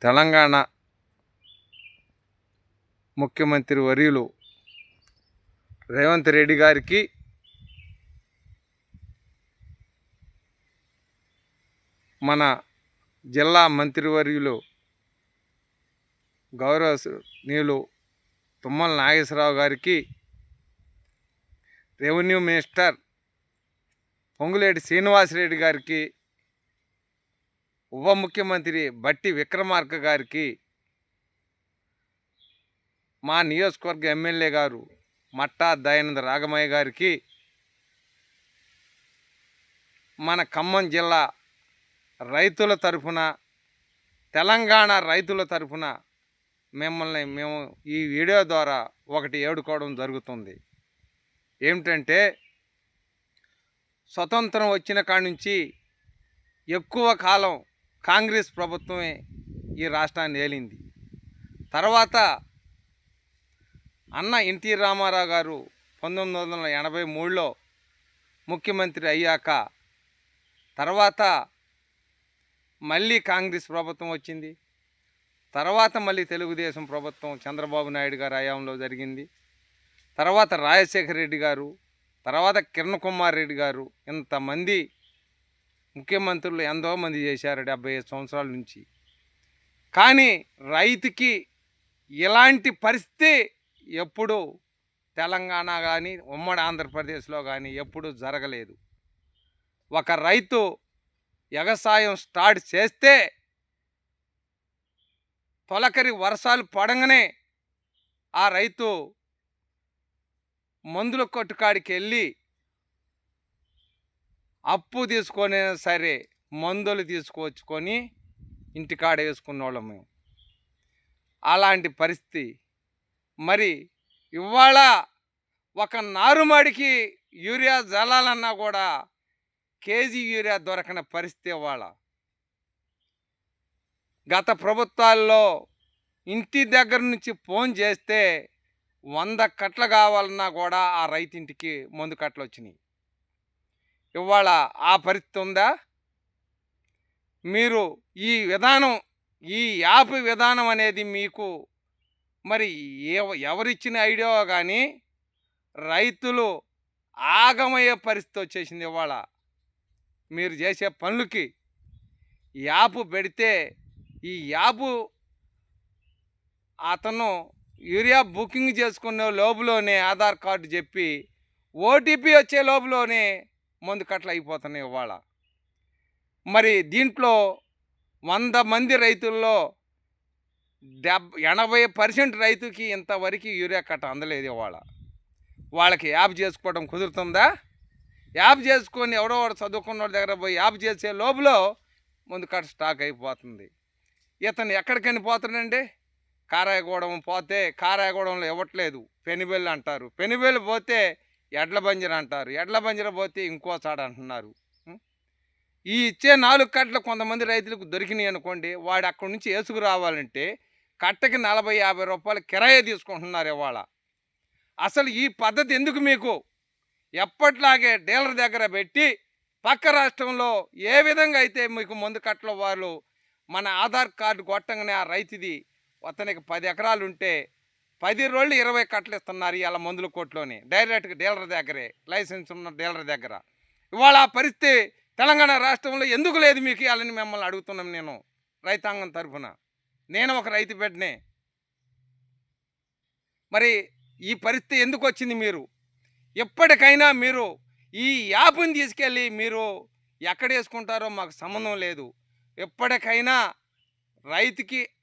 తెలంగాణ ముఖ్యమంత్రి వర్యులు రేవంత్ రెడ్డి గారికి మన జిల్లా మంత్రివర్యులు గౌరవనీయులు తుమ్మల నాగేశ్వరరావు గారికి, రెవెన్యూ మినిస్టర్ పొంగులేటి శ్రీనివాసరెడ్డి గారికి, ఉప ముఖ్యమంత్రి బట్టి విక్రమార్క గారికి, మా నియోజకవర్గ ఎమ్మెల్యే గారు మట్టా దయానంద రాగమయ్య గారికి, మన ఖమ్మం జిల్లా రైతుల తరఫున, తెలంగాణ రైతుల తరఫున మేము ఈ వీడియో ద్వారా ఒకటి ఏడుకోవడం జరుగుతుంది. ఏమిటంటే, స్వతంత్రం వచ్చిన కాడి నుంచి ఎక్కువ కాలం కాంగ్రెస్ ప్రభుత్వమే ఈ రాష్ట్రాన్ని ఏలింది. తర్వాత అన్న ఎన్టీ రామారావు గారు 1983లో ముఖ్యమంత్రి అయ్యాక తర్వాత మళ్ళీ కాంగ్రెస్ ప్రభుత్వం వచ్చింది. తర్వాత మళ్ళీ తెలుగుదేశం ప్రభుత్వం చంద్రబాబు నాయుడు గారి హయాంలో జరిగింది. తర్వాత రాజశేఖర రెడ్డి గారు, తర్వాత కిరణ్ కుమార్ రెడ్డి గారు, ఇంతమంది ముఖ్యమంత్రులు ఎంతోమంది చేశారు 75 సంవత్సరాల నుంచి. కానీ రైతుకి ఇలాంటి పరిస్థితి ఎప్పుడు తెలంగాణ కానీ ఉమ్మడి ఆంధ్రప్రదేశ్లో కానీ ఎప్పుడు జరగలేదు. ఒక రైతు వ్యవసాయం స్టార్ట్ చేస్తే తొలకరి వర్షాలు పడంగానే ఆ రైతు మందుల కొట్టుకాడికి వెళ్ళి అప్పు తీసుకొని సరే మందులు తీసుకొచ్చుకొని ఇంటికాడ వేసుకున్న వాళ్ళం మేము. అలాంటి పరిస్థితి. మరి ఇవాళ ఒక నారుమడికి యూరియా జల్లాలన్నా కూడా కేజీ యూరియా దొరకని పరిస్థితి ఇవాళ. గత ప్రభుత్వాల్లో ఇంటి దగ్గర నుంచి ఫోన్ చేస్తే 100 కట్టలు కావాలన్నా కూడా ఆ రైతింటికి మందు కట్టలు వచ్చినాయి. ఇవాళ ఆ పరిస్థితి ఉందా? మీరు ఈ విధానం, ఈ యాప్ విధానం అనేది మీకు మరి ఎవరిచ్చిన ఐడియా కానీ రైతులు ఆగమయ్యే పరిస్థితి వచ్చేసింది. ఇవాళ మీరు చేసే పనులకి యాప్ పెడితే ఈ యాప్ అతను యూరియా బుకింగ్ చేసుకునే లోపులోనే ఆధార్ కార్డు చెప్పి ఓటీపీ వచ్చే లోపులోనే మందు కట్టలు అయిపోతున్నాయి ఇవాళ. మరి దీంట్లో 100 మంది రైతుల్లో 80% రైతుకి ఇంతవరకు యూరియా కట్ట అందలేదు ఇవాళ. వాళ్ళకి యాప్ చేసుకోవడం కుదురుతుందా? యాప్ చేసుకొని ఎవడో చదువుకున్న వాళ్ళ దగ్గర పోయి యాప్ చేసే లోపల ముందు కట్ట స్టాక్ అయిపోతుంది. ఇతను ఎక్కడికని పోతాడండి? కారాయగూడెం పోతే కారాయగూడెంలో ఇవ్వట్లేదు, పెనుబెల్లి అంటారు. పెనుబెల్లి పోతే ఎడ్ల బంజర అంటారు. ఎడ్ల బంజర పోతే ఇంకో చాడ అంటున్నారు. ఈ ఇచ్చే 4 కట్టలు కొంతమంది రైతులకు దొరికినాయి అనుకోండి, వాడు అక్కడి నుంచి వేసుకు రావాలంటే కట్టకి 40-50 రూపాయలు కిరాయి తీసుకుంటున్నారు ఇవాళ. అసలు ఈ పద్ధతి ఎందుకు మీకు? ఎప్పట్లాగే డీలర్ దగ్గర పెట్టి పక్క రాష్ట్రంలో ఏ విధంగా అయితే మీకు మందు కట్టల వాళ్ళు మన ఆధార్ కార్డు కొట్టంగానే ఆ రైతుది అతనికి 10 ఎకరాలు ఉంటే 10 రోజులు 20 కట్టలు ఇస్తున్నారు ఇవాళ మందుల కోట్లోనే, డైరెక్ట్గా డీలర్ దగ్గరే, లైసెన్స్ ఉన్న డీలర్ దగ్గర. ఇవాళ ఆ పరిస్థితి తెలంగాణ రాష్ట్రంలో ఎందుకు లేదు మీకు? ఇవాళని మిమ్మల్ని అడుగుతున్నాం నేను రైతాంగం తరఫున. నేను ఒక రైతు బిడ్డనే. మరి ఈ పరిస్థితి ఎందుకు వచ్చింది? మీరు ఎప్పటికైనా మీరు ఈ యాప్ని తీసుకెళ్ళి మీరు ఎక్కడ వేసుకుంటారో మాకు సంబంధం లేదు. ఎప్పటికైనా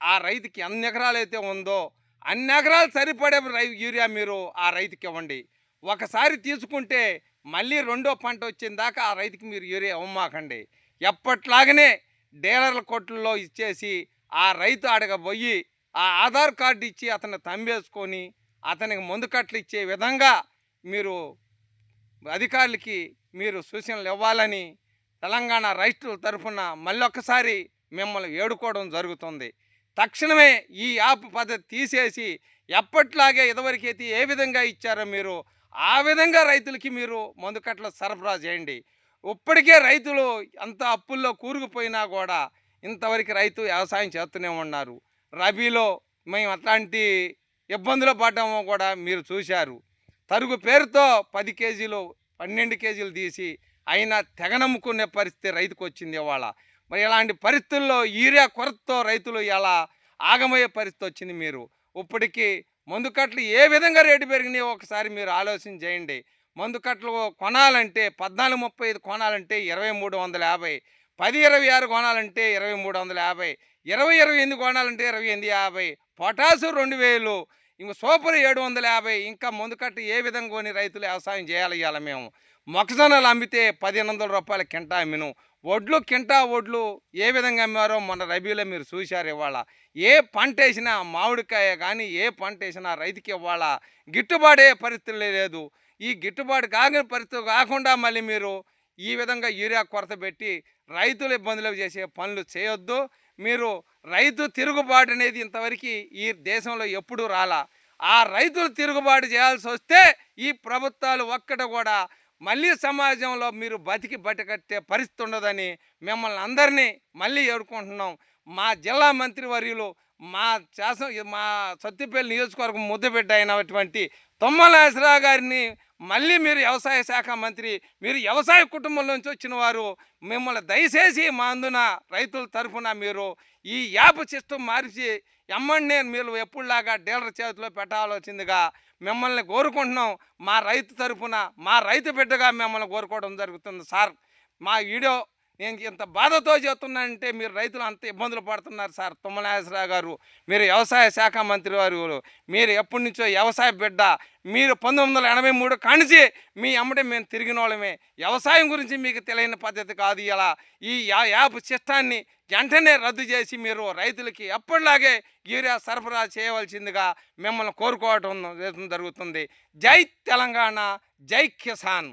ఆ రైతుకి ఎన్ని ఎకరాలు అయితే ఉందో అన్ని ఎకరాలు సరిపడే యూరియా మీరు ఆ రైతుకి ఇవ్వండి. ఒకసారి తీసుకుంటే మళ్ళీ రెండో పంట వచ్చిన దాకా ఆ రైతుకి మీరు యూరియా ఇవ్వమాకండి. ఎప్పట్లాగనే డీలర్ల కొట్లలో ఇచ్చేసి ఆ రైతు అడగబోయి ఆ ఆధార్ కార్డు ఇచ్చి అతన్ని తంబేసుకొని అతనికి మందు కట్టలు ఇచ్చే విధంగా మీరు అధికారులకి మీరు సూచనలు ఇవ్వాలని తెలంగాణ రైతుల తరఫున మళ్ళొక్కసారి మిమ్మల్ని వేడుకోవడం జరుగుతుంది. తక్షణమే ఈ యాప్ పద్ధతి తీసేసి ఎప్పట్లాగే ఇదివరకైతే ఏ విధంగా ఇచ్చారో మీరు ఆ విధంగా రైతులకి మీరు మందు కట్టలు సరఫరా చేయండి. ఇప్పటికే రైతులు అంత అప్పుల్లో కూరుకుపోయినా కూడా ఇంతవరకు రైతు వ్యవసాయం చేస్తూనే ఉన్నారు. రబీలో మేము అట్లాంటి ఇబ్బందులు పడ్డామో కూడా మీరు చూశారు. తరుగు పేరుతో 10 కేజీలు 12 కేజీలు తీసి అయినా తెగ నమ్ముకునే పరిస్థితి రైతుకు వచ్చింది ఇవాళ. మరి ఇలాంటి పరిస్థితుల్లో యూరియా కొరతతో రైతులు ఇలా ఆగమయ్యే పరిస్థితి వచ్చింది. మీరు ఇప్పటికీ మందు కట్టలు ఏ విధంగా రేటు పెరిగినాయో ఒకసారి మీరు ఆలోచన చేయండి. మందు కట్టలు కొనాలంటే 1435 కొనాలంటే 2350, 1026 కొనాలంటే 2350, 2028 కొనాలంటే 2850, పొటాసు 2000, ఇంక సూపర్ 750. ఇంకా మందు కట్ట ఏ విధంగా కొని రైతులు వ్యవసాయం చేయాలి? ఇవాళ మేము మొక్కజొన్నలు అమ్మితే 1500 రూపాయల కింటా అమ్మిను. వడ్లు ఏ విధంగా అమ్మారో మొన్న రబీలో మీరు చూశారు. ఇవాళ ఏ పంట వేసినా మామిడికాయ కానీ ఏ పంట వేసినా రైతుకి ఇవాళ గిట్టుబాటే పరిస్థితి లేదు. ఈ గిట్టుబాటు కాని పరిస్థితి కాకుండా మళ్ళీ మీరు ఈ విధంగా యూరియా కొరత పెట్టి రైతులు ఇబ్బందులు చేసే పనులు చేయొద్దు. మీరు రైతు తిరుగుబాటు అనేది ఇంతవరకు ఈ దేశంలో ఎప్పుడూ రాలా. ఆ రైతులు తిరుగుబాటు చేయాల్సి వస్తే ఈ ప్రభుత్వాలు ఒక్కటి కూడా మళ్ళీ సమాజంలో మీరు బతికట్టే పరిస్థితి ఉండదని మిమ్మల్ని అందరినీ మళ్ళీ ఏడుకుంటున్నాం. మా జిల్లా మంత్రివర్యులు మా సత్తిపల్లి నియోజకవర్గం ముద్దబిడ్డ అయినటువంటి తుమ్మల నాగేశ్వరరావు గారిని మళ్ళీ మీరు వ్యవసాయ శాఖ మంత్రి, మీరు వ్యవసాయ కుటుంబం నుంచి వచ్చిన వారు, మిమ్మల్ని దయచేసి మా అందున రైతుల తరఫున మీరు ఈ యాప్ సిస్టమ్ మార్చి ఎమ్మెన్యే మీరు ఎప్పుడులాగా డీలర్ చేతిలో పెట్టాల్సిందిగా మిమ్మల్ని కోరుకుంటున్నాం. మా రైతు తరఫున మా రైతు బిడ్డగా మిమ్మల్ని కోరుకోవడం జరుగుతుంది. సార్, మా వీడియో నేను ఇంత బాధతో చెప్తున్నానంటే మీరు రైతులు అంత ఇబ్బందులు పడుతున్నారు. సార్ తుమ్మల నాగేశ్వరరావు గారు, మీరు వ్యవసాయ శాఖ మంత్రి వారు, మీరు ఎప్పటి నుంచో వ్యవసాయ బిడ్డ, మీరు 1983 కానించి మీ అమ్మటే మేము తిరిగిన వాళ్ళమే. వ్యవసాయం గురించి మీకు తెలియని పద్ధతి కాదు. ఇలా ఈ యాప్ సిస్టాన్ని వెంటనే రద్దు చేసి మీరు రైతులకి ఎప్పటిలాగే యూరియా సరఫరా చేయవలసిందిగా మిమ్మల్ని కోరుకోవటం జరుగుతుంది. జై తెలంగాణ, జై కిసాన్.